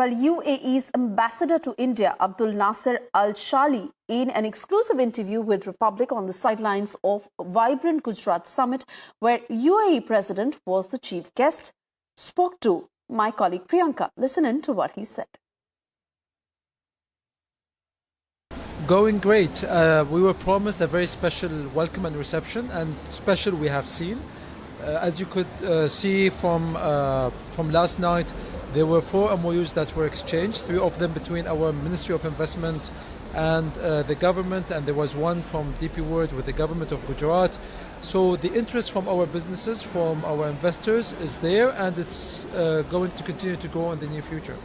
while UAE's Ambassador to India, Abdul Nasser Al-Shali, in an exclusive interview with Republic on the sidelines of Vibrant Gujarat Summit, where UAE President was the chief guest, spoke to my colleague Priyanka. Listen in to what he said. Going great. We were promised a very special welcome and reception, and special we have seen. As you could see from last night, there were 4 MOUs that were exchanged, 3 of them between our Ministry of Investment and the government, and there was one from DP World with the government of Gujarat. So the interest from our businesses, from our investors is there, and it's going to continue to grow in the near future.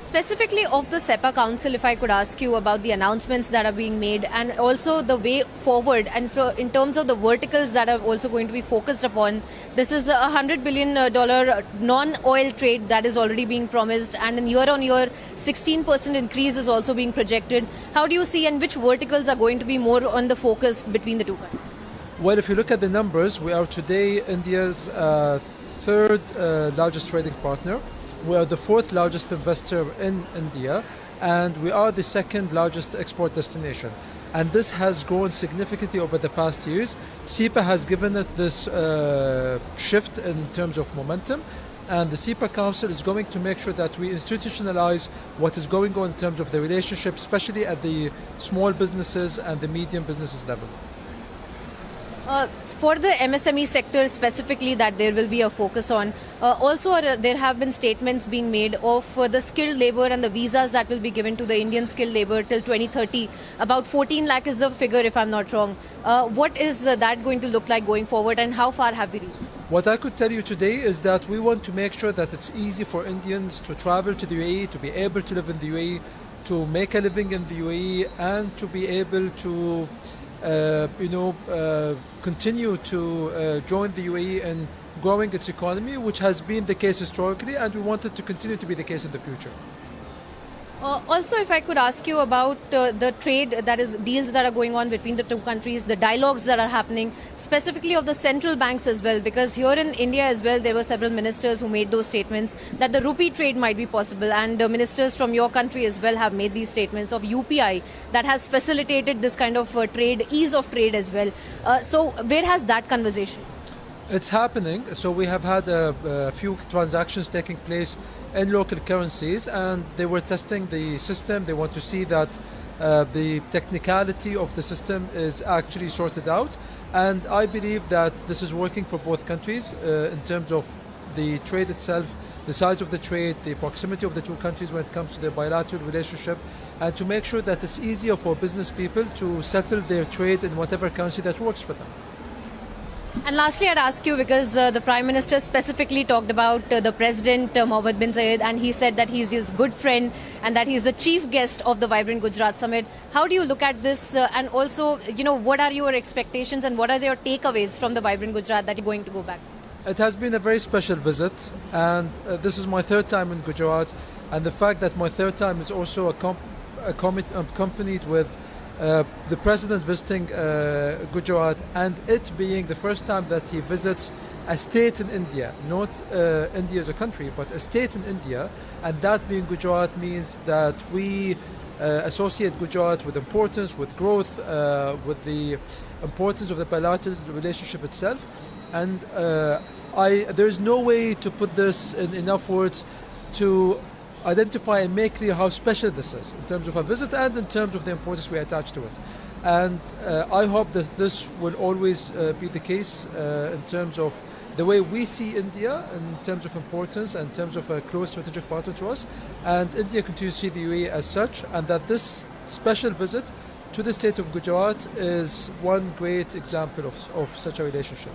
Specifically of the CEPA Council, if I could ask you about the announcements that are being made and also the way forward, and in terms of the verticals that are also going to be focused upon. This is a $100 billion non-oil trade that is already being promised, and in year-on-year 16% increase is also being projected. How do you see, and which verticals are going to be more on the focus between the two countries? Well, if you look at the numbers, we are today India's third largest trading partner. We are the 4th largest investor in India, and we are the 2nd largest export destination. And this has grown significantly over the past years. CEPA has given it this shift in terms of momentum, and the CEPA Council is going to make sure that we institutionalize what is going on in terms of the relationship, especially at the small businesses and the medium businesses level. For the MSME sector specifically that there will be a focus on. There have been statements being made of the skilled labor and the visas that will be given to the Indian skilled labor till 2030. About 14 lakh is the figure, if I'm not wrong. What is that going to look like going forward, and how far have we reached? What I could tell you today is that we want to make sure that it's easy for Indians to travel to the UAE, to be able to live in the UAE, to make a living in the UAE, and to be able to continue to join the UAE in growing its economy, which has been the case historically, and we want it to continue to be the case in the future. Also, if I could ask you about the trade, that is deals that are going on between the two countries, the dialogues that are happening, specifically of the central banks as well, because here in India as well, there were several ministers who made those statements that the rupee trade might be possible, and ministers from your country as well have made these statements of UPI that has facilitated this kind of trade, ease of trade as well. So where has that conversation? It's happening. So we have had a few transactions taking place in local currencies, and they were testing the system. They want to see that the technicality of the system is actually sorted out, and I believe that this is working for both countries in terms of the trade itself, the size of the trade, the proximity of the two countries when it comes to their bilateral relationship, and to make sure that it's easier for business people to settle their trade in whatever currency that works for them. And lastly, I'd ask you, because the Prime Minister specifically talked about the President, Mohammed bin Zayed, and he said that he's his good friend and that he's the chief guest of the Vibrant Gujarat Summit. How do you look at this, and also, what are your expectations and what are your takeaways from the Vibrant Gujarat that you're going to go back? It has been a very special visit, and this is my 3rd time in Gujarat, and the fact that my 3rd time is also accompanied with the President visiting Gujarat, and it being the first time that he visits a state in India, not India as a country, but a state in India, and that being Gujarat means that we associate Gujarat with importance, with growth, with the importance of the bilateral relationship itself. And there is no way to put this in enough words to identify and make clear how special this is in terms of a visit and in terms of the importance we attach to it. And I hope that this will always be the case in terms of the way we see India, in terms of importance and in terms of a close strategic partner to us. And India continues to see the UAE as such, and that this special visit to the state of Gujarat is one great example of such a relationship.